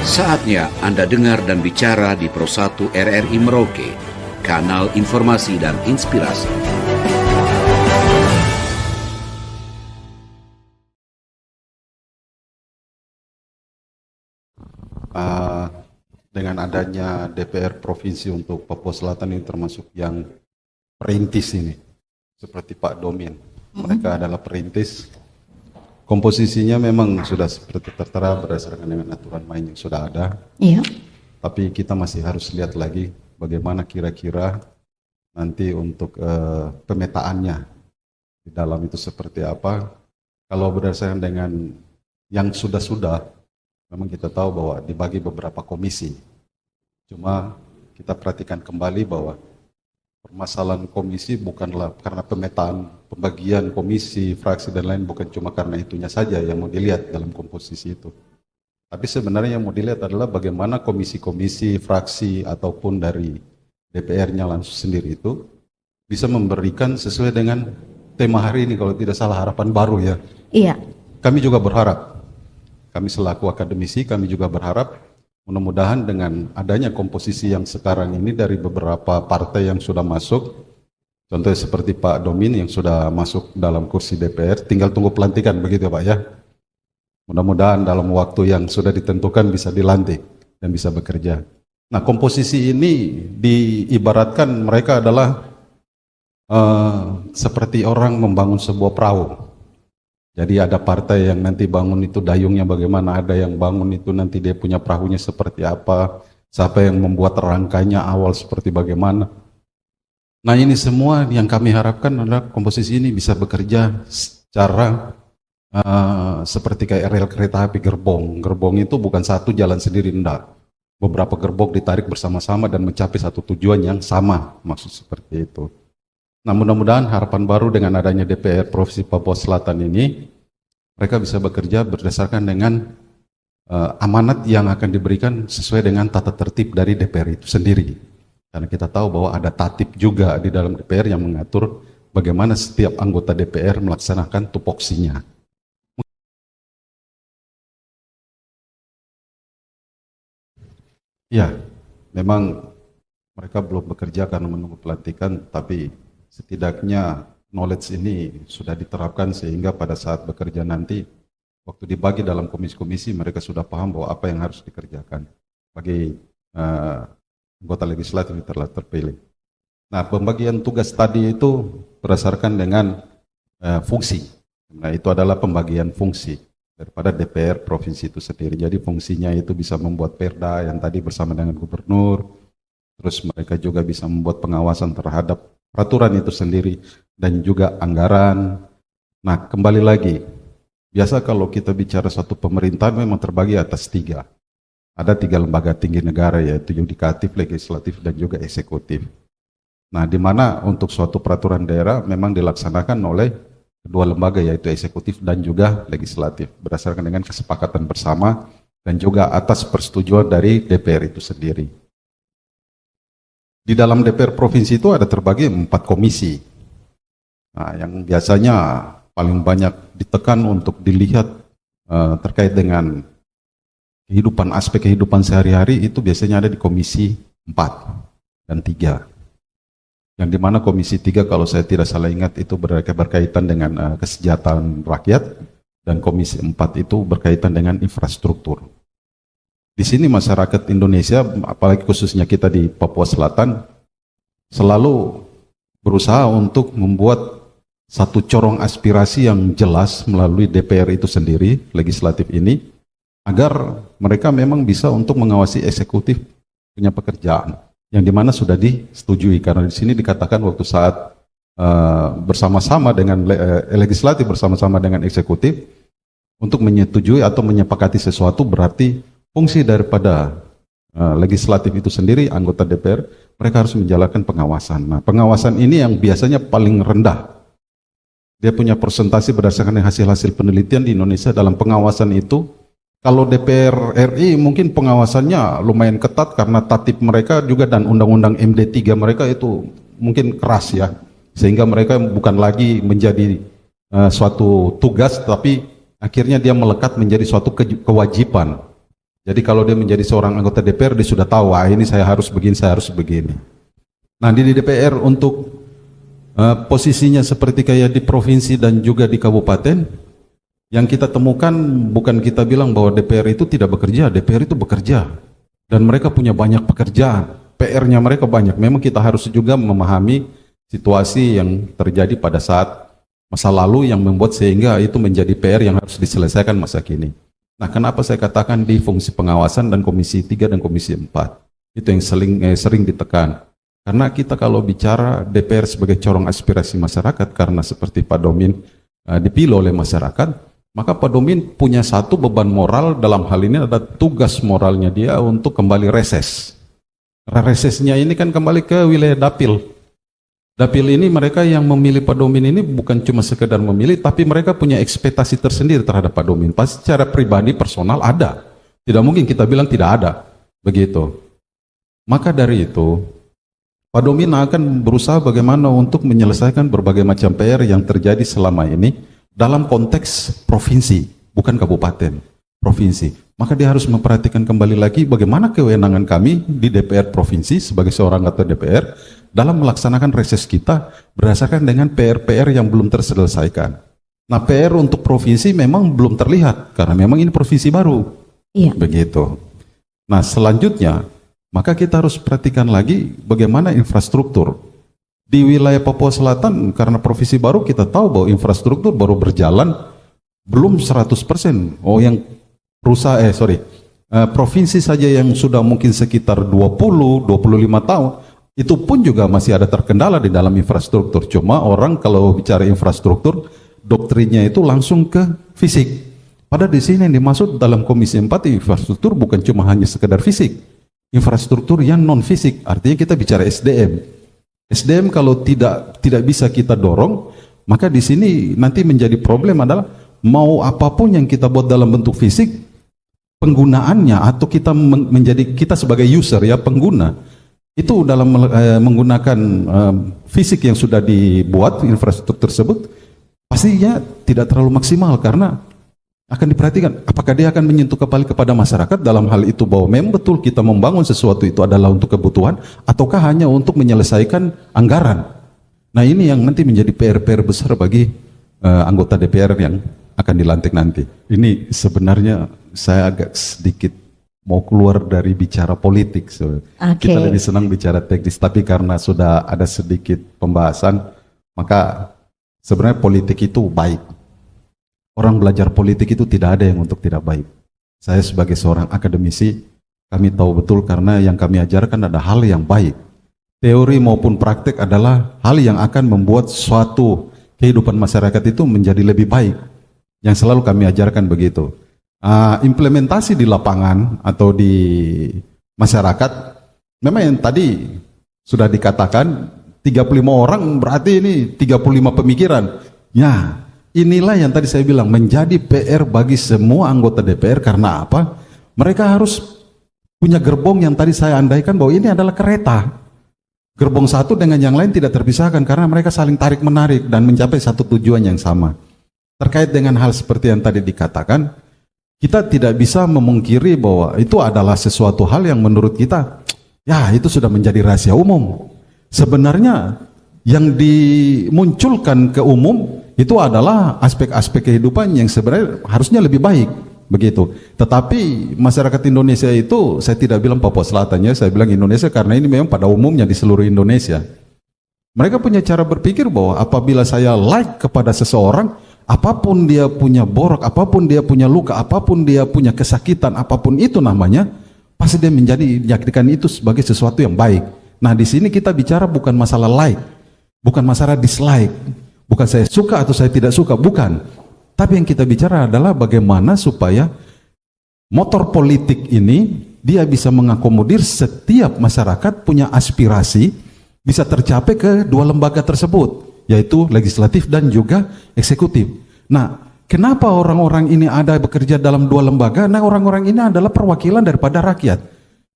Saatnya Anda dengar dan bicara di Pro 1 RRI Merauke, kanal informasi dan inspirasi. Dengan adanya DPR Provinsi untuk Papua Selatan ini termasuk yang perintis ini, seperti Pak Domin. Mereka adalah perintis. Komposisinya memang sudah seperti tertera berdasarkan dengan aturan main yang sudah ada. Iya. Tapi kita masih harus lihat lagi bagaimana kira-kira nanti untuk pemetaannya di dalam itu seperti apa. Kalau berdasarkan dengan yang sudah-sudah, memang kita tahu bahwa dibagi beberapa komisi. Cuma kita perhatikan kembali bahwa permasalahan komisi bukanlah karena pemetaan, pembagian komisi, fraksi dan lain bukan cuma karena itunya saja yang mau dilihat dalam komposisi itu. Tapi sebenarnya yang mau dilihat adalah bagaimana komisi-komisi, fraksi ataupun dari DPR-nya langsung sendiri itu bisa memberikan sesuai dengan tema hari ini, kalau tidak salah harapan baru ya. Iya. Kami juga berharap, kami selaku akademisi, kami juga berharap mudah-mudahan dengan adanya komposisi yang sekarang ini dari beberapa partai yang sudah masuk, contohnya seperti Pak Domin yang sudah masuk dalam kursi DPR, tinggal tunggu pelantikan begitu Pak ya. Mudah-mudahan dalam waktu yang sudah ditentukan bisa dilantik dan bisa bekerja. Nah, komposisi ini diibaratkan mereka adalah seperti orang membangun sebuah perahu. Jadi ada partai yang nanti bangun itu dayungnya bagaimana, ada yang bangun itu nanti dia punya perahunya seperti apa, siapa yang membuat rangkanya awal seperti bagaimana. Nah ini semua yang kami harapkan adalah komposisi ini bisa bekerja secara seperti kayak rel kereta api gerbong. Gerbong itu bukan satu jalan sendiri, enggak. Beberapa gerbong ditarik bersama-sama dan mencapai satu tujuan yang sama, maksud seperti itu. Nah mudah-mudahan harapan baru dengan adanya DPR Provinsi Papua Selatan ini, mereka bisa bekerja berdasarkan dengan amanat yang akan diberikan sesuai dengan tata tertib dari DPR itu sendiri. Karena kita tahu bahwa ada tatib juga di dalam DPR yang mengatur bagaimana setiap anggota DPR melaksanakan tupoksinya. Ya, memang mereka belum bekerja karena menunggu pelantikan, tapi setidaknya knowledge ini sudah diterapkan sehingga pada saat bekerja nanti, waktu dibagi dalam komisi-komisi mereka sudah paham bahwa apa yang harus dikerjakan bagi anggota legislatif yang telah terpilih. Nah, pembagian tugas tadi itu berdasarkan dengan fungsi. Nah, itu adalah pembagian fungsi daripada DPR Provinsi itu sendiri. Jadi fungsinya itu bisa membuat perda yang tadi bersama dengan gubernur, terus mereka juga bisa membuat pengawasan terhadap peraturan itu sendiri dan juga anggaran. Nah, kembali lagi, biasa kalau kita bicara satu pemerintahan memang terbagi atas tiga. Ada tiga lembaga tinggi negara, yaitu yudikatif, legislatif, dan juga eksekutif. Nah, di mana untuk suatu peraturan daerah memang dilaksanakan oleh kedua lembaga, yaitu eksekutif dan juga legislatif, berdasarkan dengan kesepakatan bersama dan juga atas persetujuan dari DPR itu sendiri. Di dalam DPR Provinsi itu ada terbagi 4 komisi. Nah, yang biasanya paling banyak ditekan untuk dilihat terkait dengan kehidupan, aspek kehidupan sehari-hari itu biasanya ada di komisi 4 dan 3. Yang dimana komisi 3 kalau saya tidak salah ingat itu berkaitan dengan kesejahteraan rakyat, dan komisi 4 itu berkaitan dengan infrastruktur. Di sini masyarakat Indonesia, apalagi khususnya kita di Papua Selatan, selalu berusaha untuk membuat satu corong aspirasi yang jelas melalui DPR itu sendiri, legislatif ini, agar mereka memang bisa untuk mengawasi eksekutif punya pekerjaan, yang dimana sudah disetujui. Karena di sini dikatakan waktu saat bersama-sama dengan legislatif bersama-sama dengan eksekutif untuk menyetujui atau menyepakati sesuatu, berarti fungsi daripada legislatif itu sendiri, anggota DPR, mereka harus menjalankan pengawasan. Nah, pengawasan ini yang biasanya paling rendah. Dia punya persentase berdasarkan hasil-hasil penelitian di Indonesia dalam pengawasan itu. Kalau DPR RI mungkin pengawasannya lumayan ketat karena tatib mereka juga dan undang-undang MD3 mereka itu mungkin keras ya. Sehingga mereka bukan lagi menjadi suatu tugas, tapi akhirnya dia melekat menjadi suatu kewajiban. Jadi kalau dia menjadi seorang anggota DPR, dia sudah tahu, ini saya harus begini, saya harus begini. Nah di DPR untuk posisinya seperti kayak di provinsi dan juga di kabupaten, yang kita temukan bukan kita bilang bahwa DPR itu tidak bekerja, DPR itu bekerja. Dan mereka punya banyak pekerjaan, PR-nya mereka banyak. Memang kita harus juga memahami situasi yang terjadi pada saat masa lalu yang membuat sehingga itu menjadi PR yang harus diselesaikan masa kini. Nah, kenapa saya katakan di fungsi pengawasan dan Komisi 3 dan Komisi 4? Itu yang sering ditekan. Karena kita kalau bicara DPR sebagai corong aspirasi masyarakat, karena seperti Pak Domin dipilih oleh masyarakat, maka Pak Domin punya satu beban moral, dalam hal ini ada tugas moralnya dia untuk kembali reses. Resesnya ini kan kembali ke wilayah Dapil. Dapil ini mereka yang memilih Pak Domin ini bukan cuma sekedar memilih, tapi mereka punya ekspektasi tersendiri terhadap Pak Domin. Pasti secara pribadi, personal ada. Tidak mungkin kita bilang tidak ada. Begitu. Maka dari itu, Pak Domin akan berusaha bagaimana untuk menyelesaikan berbagai macam PR yang terjadi selama ini dalam konteks provinsi, bukan kabupaten, provinsi. Maka dia harus memperhatikan kembali lagi bagaimana kewenangan kami di DPR provinsi sebagai seorang anggota DPR dalam melaksanakan reses kita berdasarkan dengan PR-PR yang belum terselesaikan. Nah, PR untuk provinsi memang belum terlihat karena memang ini provinsi baru. Iya. Begitu. Nah, selanjutnya maka kita harus perhatikan lagi bagaimana infrastruktur. Di wilayah Papua Selatan, karena provinsi baru, kita tahu bahwa infrastruktur baru berjalan belum 100%. Provinsi saja yang sudah mungkin sekitar 20-25 tahun, itu pun juga masih ada terkendala di dalam infrastruktur. Cuma orang kalau bicara infrastruktur, doktrinnya itu langsung ke fisik. Padahal di sini yang dimaksud dalam Komisi 4 infrastruktur bukan cuma hanya sekedar fisik. Infrastruktur yang non fisik, artinya kita bicara SDM. SDM kalau tidak bisa kita dorong, maka di sini nanti menjadi problem adalah mau apapun yang kita buat dalam bentuk fisik, penggunaannya atau kita sebagai user ya pengguna itu dalam menggunakan fisik yang sudah dibuat infrastruktur tersebut pastinya tidak terlalu maksimal karena akan diperhatikan apakah dia akan menyentuh kembali kepada masyarakat dalam hal itu bahwa memang betul kita membangun sesuatu itu adalah untuk kebutuhan ataukah hanya untuk menyelesaikan anggaran. Nah ini yang nanti menjadi PR-PR besar bagi anggota DPR yang akan dilantik nanti. Ini sebenarnya saya agak sedikit mau keluar dari bicara politik. Kita lebih senang bicara teknis, tapi karena sudah ada sedikit pembahasan, maka sebenarnya politik itu baik. Orang belajar politik itu tidak ada yang untuk tidak baik. Saya sebagai seorang akademisi, kami tahu betul karena yang kami ajarkan ada hal yang baik. Teori maupun praktek adalah hal yang akan membuat suatu kehidupan masyarakat itu menjadi lebih baik. Yang selalu kami ajarkan begitu. Implementasi di lapangan atau di masyarakat, memang yang tadi sudah dikatakan 35 orang berarti ini 35 pemikiran. Ya, inilah yang tadi saya bilang menjadi PR bagi semua anggota DPR karena apa? Mereka harus punya gerbong yang tadi saya andaikan bahwa ini adalah kereta. Gerbong satu dengan yang lain tidak terpisahkan karena mereka saling tarik-menarik dan mencapai satu tujuan yang sama. Terkait dengan hal seperti yang tadi dikatakan, kita tidak bisa memungkiri bahwa itu adalah sesuatu hal yang menurut kita, ya itu sudah menjadi rahasia umum. Sebenarnya yang dimunculkan ke umum itu adalah aspek-aspek kehidupan yang sebenarnya harusnya lebih baik, begitu. Tetapi masyarakat Indonesia itu, saya tidak bilang Papua Selatan ya, saya bilang Indonesia karena ini memang pada umumnya di seluruh Indonesia. Mereka punya cara berpikir bahwa apabila saya like kepada seseorang, apapun dia punya borok, apapun dia punya luka, apapun dia punya kesakitan, apapun itu namanya, pasti dia menjadikan itu sebagai sesuatu yang baik. Nah di sini kita bicara bukan masalah like, bukan masalah dislike. Bukan saya suka atau saya tidak suka, bukan. Tapi yang kita bicara adalah bagaimana supaya motor politik ini dia bisa mengakomodir setiap masyarakat punya aspirasi bisa tercapai ke dua lembaga tersebut, yaitu legislatif dan juga eksekutif. Nah, kenapa orang-orang ini ada bekerja dalam dua lembaga? Nah, orang-orang ini adalah perwakilan daripada rakyat.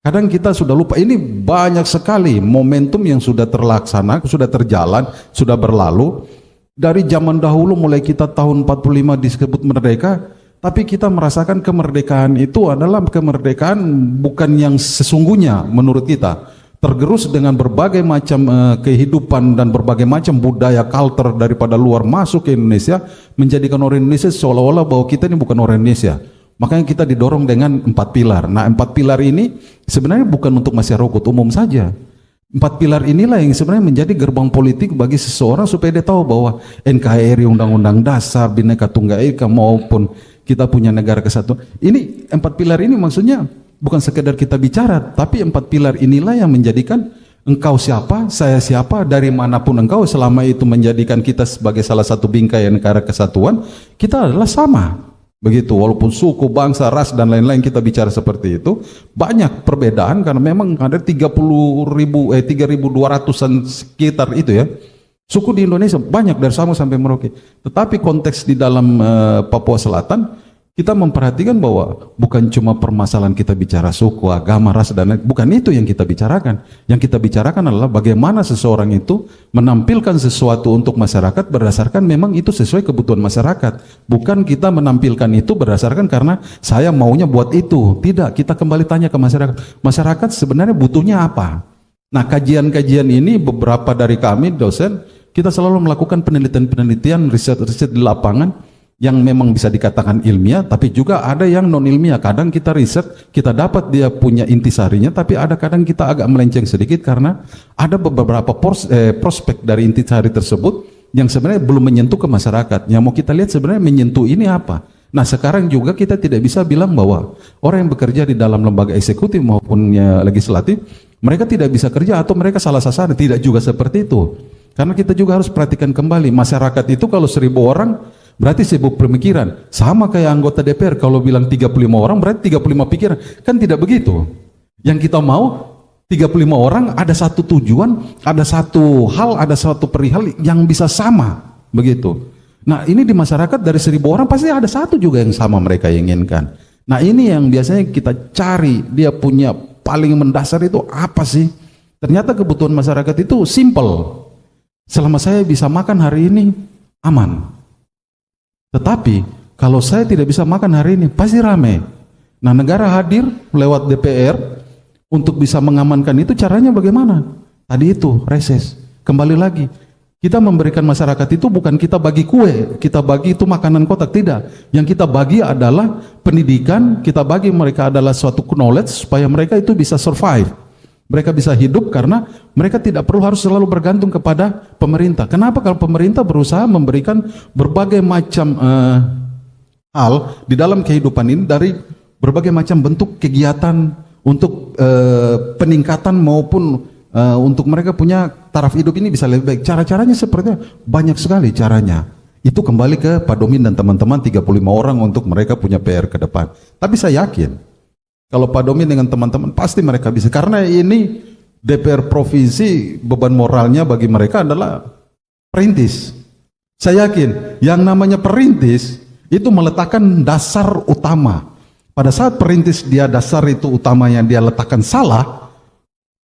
Kadang kita sudah lupa, ini banyak sekali momentum yang sudah terlaksana, sudah terjalan, sudah berlalu. Dari zaman dahulu mulai kita tahun 45 disebut merdeka, Tapi kita merasakan kemerdekaan itu adalah kemerdekaan bukan yang sesungguhnya menurut kita. Tergerus dengan berbagai macam kehidupan dan berbagai macam budaya culture daripada luar masuk ke Indonesia, menjadikan orang Indonesia seolah-olah bahwa kita ini bukan orang Indonesia. Makanya kita didorong dengan 4 pilar. Nah, 4 pilar ini sebenarnya bukan untuk masyarakat umum saja. 4 pilar inilah yang sebenarnya menjadi gerbang politik bagi seseorang supaya dia tahu bahwa NKRI, Undang-Undang Dasar, Bhinneka Tunggal Ika maupun kita punya negara kesatuan. Ini 4 pilar ini maksudnya bukan sekedar kita bicara, tapi 4 pilar inilah yang menjadikan engkau siapa, saya siapa, dari manapun engkau, selama itu menjadikan kita sebagai salah satu bingkai negara kesatuan, kita adalah sama. Begitu, walaupun suku, bangsa, ras dan lain-lain kita bicara seperti itu, banyak perbedaan karena memang ada 3.200-an sekitar itu ya. Suku di Indonesia banyak dari Sabang sampai Merauke. Tetapi konteks di dalam Papua Selatan, kita memperhatikan bahwa bukan cuma permasalahan kita bicara suku, agama, ras dan lain, bukan itu yang kita bicarakan. Yang kita bicarakan adalah bagaimana seseorang itu menampilkan sesuatu untuk masyarakat berdasarkan memang itu sesuai kebutuhan masyarakat. Bukan kita menampilkan itu berdasarkan karena saya maunya buat itu. Tidak, kita kembali tanya ke masyarakat. Masyarakat sebenarnya butuhnya apa? Nah, kajian-kajian ini beberapa dari kami dosen, kita selalu melakukan penelitian-penelitian, riset-riset di lapangan yang memang bisa dikatakan ilmiah, tapi juga ada yang non ilmiah. Kadang kita riset, kita dapat dia punya intisarinya, tapi ada kadang kita agak melenceng sedikit karena ada beberapa prospek dari intisari tersebut yang sebenarnya belum menyentuh ke masyarakat. Yang mau kita lihat sebenarnya menyentuh ini apa. Nah, sekarang juga kita tidak bisa bilang bahwa orang yang bekerja di dalam lembaga eksekutif maupun legislatif, mereka tidak bisa kerja atau mereka salah sasaran. Tidak juga seperti itu. Karena kita juga harus perhatikan kembali, masyarakat itu kalau 1.000 orang, berarti 1.000 pemikiran. Sama kayak anggota DPR, kalau bilang 35 orang, berarti 35 pikiran. Kan tidak begitu. Yang kita mau, 35 orang, ada satu tujuan, ada satu hal, ada satu perihal yang bisa sama. Begitu. Nah, ini di masyarakat dari 1.000 orang, pasti ada satu juga yang sama mereka inginkan. Nah, ini yang biasanya kita cari, dia punya paling mendasar itu apa sih? Ternyata kebutuhan masyarakat itu simple. Selama saya bisa makan hari ini, aman. Tetapi kalau saya tidak bisa makan hari ini, pasti ramai. Nah, negara hadir lewat DPR untuk bisa mengamankan itu. Caranya bagaimana? Tadi itu reses. Kembali lagi, kita memberikan masyarakat itu bukan kita bagi kue, kita bagi itu makanan kotak, tidak. Yang kita bagi adalah pendidikan, kita bagi mereka adalah suatu knowledge supaya mereka itu bisa survive. Mereka bisa hidup karena mereka tidak perlu harus selalu bergantung kepada pemerintah. Kenapa? Kalau pemerintah berusaha memberikan berbagai macam hal di dalam kehidupan ini dari berbagai macam bentuk kegiatan untuk peningkatan maupun untuk mereka punya taraf hidup ini bisa lebih baik. Cara-caranya seperti banyak sekali caranya. Itu kembali ke Pak Domin dan teman-teman 35 orang untuk mereka punya PR ke depan. Tapi saya yakin kalau Pak Domin dengan teman-teman pasti mereka bisa. Karena ini DPR provinsi beban moralnya bagi mereka adalah perintis. Saya yakin yang namanya perintis itu meletakkan dasar utama. Pada saat perintis dia dasar itu utama yang dia letakkan salah,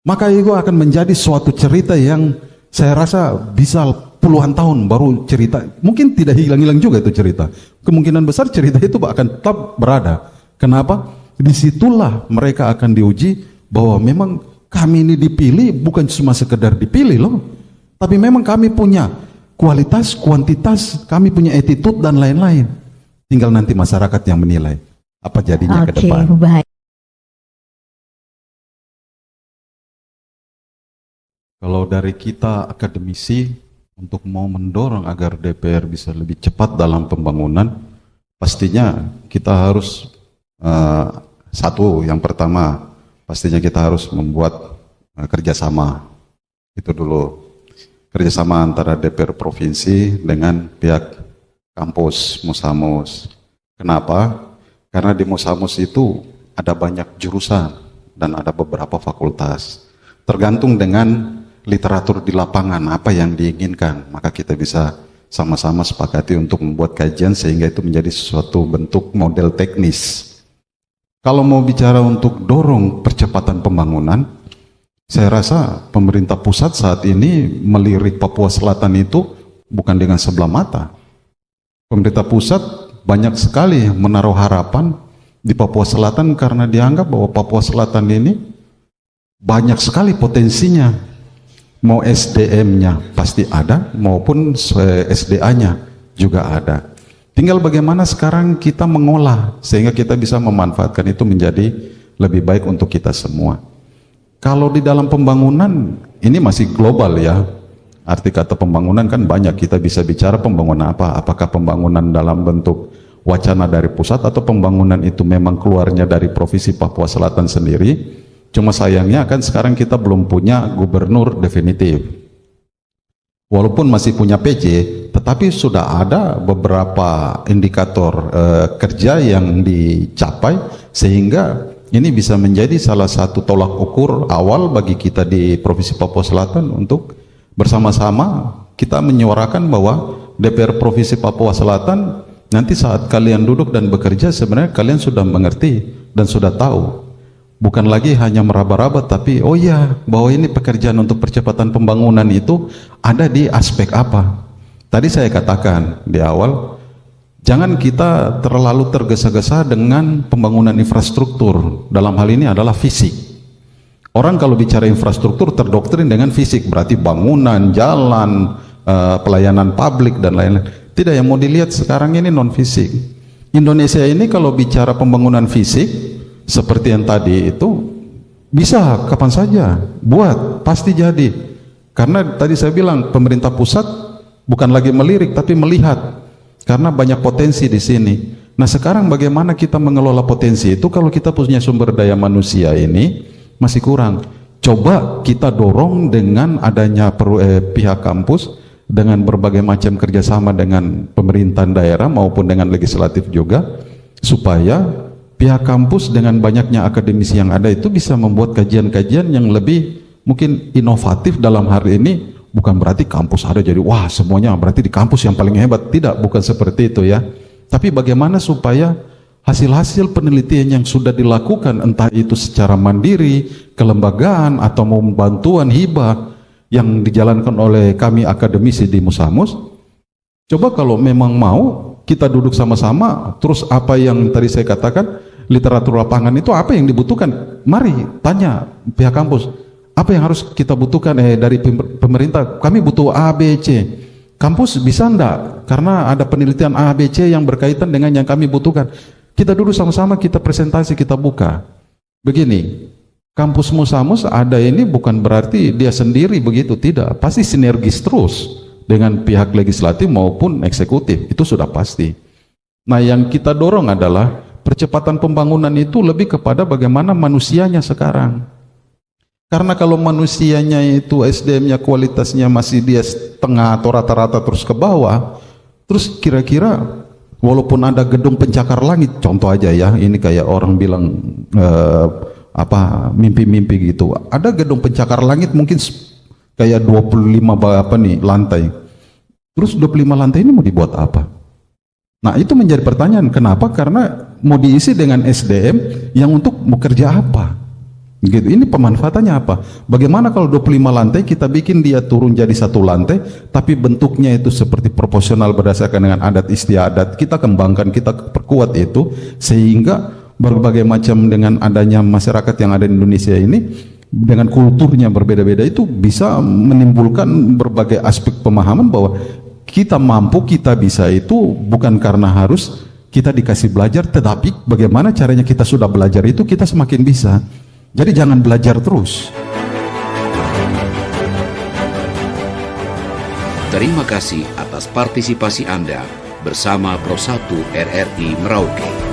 maka itu akan menjadi suatu cerita yang saya rasa bisa puluhan tahun baru cerita. Mungkin tidak hilang-hilang juga itu cerita. Kemungkinan besar cerita itu akan tetap berada. Kenapa? Disitulah mereka akan diuji bahwa memang kami ini dipilih bukan cuma sekedar dipilih loh, tapi memang kami punya kualitas, kuantitas, kami punya attitude dan lain-lain. Tinggal nanti masyarakat yang menilai apa jadinya ke depan. Baik. Kalau dari kita akademisi untuk mau mendorong agar DPR bisa lebih cepat dalam pembangunan, pastinya kita harus satu, yang pertama pastinya kita harus membuat kerjasama. Itu dulu, kerjasama antara DPR provinsi dengan pihak kampus Musamus. Kenapa? Karena di Musamus itu ada banyak jurusan dan ada beberapa fakultas. Tergantung dengan literatur di lapangan apa yang diinginkan, maka kita bisa sama-sama sepakati untuk membuat kajian sehingga itu menjadi suatu bentuk model teknis. Kalau mau bicara untuk dorong percepatan pembangunan, saya rasa pemerintah pusat saat ini melirik Papua Selatan itu bukan dengan sebelah mata. Pemerintah pusat banyak sekali menaruh harapan di Papua Selatan karena dianggap bahwa Papua Selatan ini banyak sekali potensinya. Mau SDM-nya pasti ada, maupun SDA-nya juga ada. Tinggal bagaimana sekarang kita mengolah sehingga kita bisa memanfaatkan itu menjadi lebih baik untuk kita semua. Kalau di dalam pembangunan ini masih global ya. Arti kata pembangunan kan banyak, kita bisa bicara pembangunan apa, apakah pembangunan dalam bentuk wacana dari pusat atau pembangunan itu memang keluarnya dari Provinsi Papua Selatan sendiri. Cuma sayangnya kan sekarang kita belum punya gubernur definitif. Walaupun masih punya PJ, tetapi sudah ada beberapa indikator kerja yang dicapai sehingga ini bisa menjadi salah satu tolak ukur awal bagi kita di Provinsi Papua Selatan untuk bersama-sama kita menyuarakan bahwa DPR Provinsi Papua Selatan nanti saat kalian duduk dan bekerja sebenarnya kalian sudah mengerti dan sudah tahu, bukan lagi hanya meraba-raba, tapi oh ya, bahwa ini pekerjaan untuk percepatan pembangunan itu ada di aspek apa. Tadi saya katakan di awal, jangan kita terlalu tergesa-gesa dengan pembangunan infrastruktur. Dalam hal ini adalah fisik. Orang kalau bicara infrastruktur terdoktrin dengan fisik, berarti bangunan, jalan, pelayanan publik dan lain-lain. Tidak, yang mau dilihat sekarang ini non fisik. Indonesia ini kalau bicara pembangunan fisik seperti yang tadi itu bisa kapan saja buat, pasti jadi. Karena tadi saya bilang pemerintah pusat bukan lagi melirik tapi melihat, karena banyak potensi di sini. Nah sekarang bagaimana kita mengelola potensi itu kalau kita punya sumber daya manusia ini masih kurang. Coba kita dorong dengan adanya pihak kampus dengan berbagai macam kerjasama dengan pemerintahan daerah maupun dengan legislatif juga, supaya pihak kampus dengan banyaknya akademisi yang ada itu bisa membuat kajian-kajian yang lebih mungkin inovatif. Dalam hari ini bukan berarti kampus ada jadi wah semuanya berarti di kampus yang paling hebat, tidak, bukan seperti itu ya. Tapi bagaimana supaya hasil-hasil penelitian yang sudah dilakukan, entah itu secara mandiri, kelembagaan, atau mau bantuan hibah yang dijalankan oleh kami akademisi di Musamus, coba kalau memang mau kita duduk sama-sama, terus apa yang tadi saya katakan, literatur lapangan itu apa yang dibutuhkan, mari tanya pihak kampus, apa yang harus kita butuhkan dari pemerintah, kami butuh A, B, C. Kampus bisa enggak? Karena ada penelitian A, B, C yang berkaitan dengan yang kami butuhkan. Kita duduk sama-sama, kita presentasi, kita buka. Begini, kampus Musamus ada ini bukan berarti dia sendiri begitu, tidak. Pasti sinergis terus dengan pihak legislatif maupun eksekutif, itu sudah pasti. Nah yang kita dorong adalah percepatan pembangunan itu lebih kepada bagaimana manusianya sekarang. Karena kalau manusianya itu SDM-nya kualitasnya masih dia setengah atau rata-rata terus ke bawah, terus kira-kira walaupun ada gedung pencakar langit, contoh aja ya, ini kayak orang bilang mimpi-mimpi gitu. Ada gedung pencakar langit mungkin kayak 25 lantai. Terus 25 lantai ini mau dibuat apa? Nah, itu menjadi pertanyaan. Kenapa? Karena mau diisi dengan SDM yang untuk bekerja apa? Gitu. Ini pemanfaatannya apa? Bagaimana kalau 25 lantai kita bikin dia turun jadi satu lantai, tapi bentuknya itu seperti proporsional berdasarkan dengan adat istiadat. Kita kembangkan, kita perkuat itu sehingga berbagai macam dengan adanya masyarakat yang ada di Indonesia ini dengan kulturnya berbeda-beda itu bisa menimbulkan berbagai aspek pemahaman bahwa kita mampu, kita bisa itu bukan karena harus kita dikasih belajar, tetapi bagaimana caranya kita sudah belajar itu kita semakin bisa. Jadi jangan belajar terus. Terima kasih atas partisipasi Anda bersama Pro 1 RRI Merauke.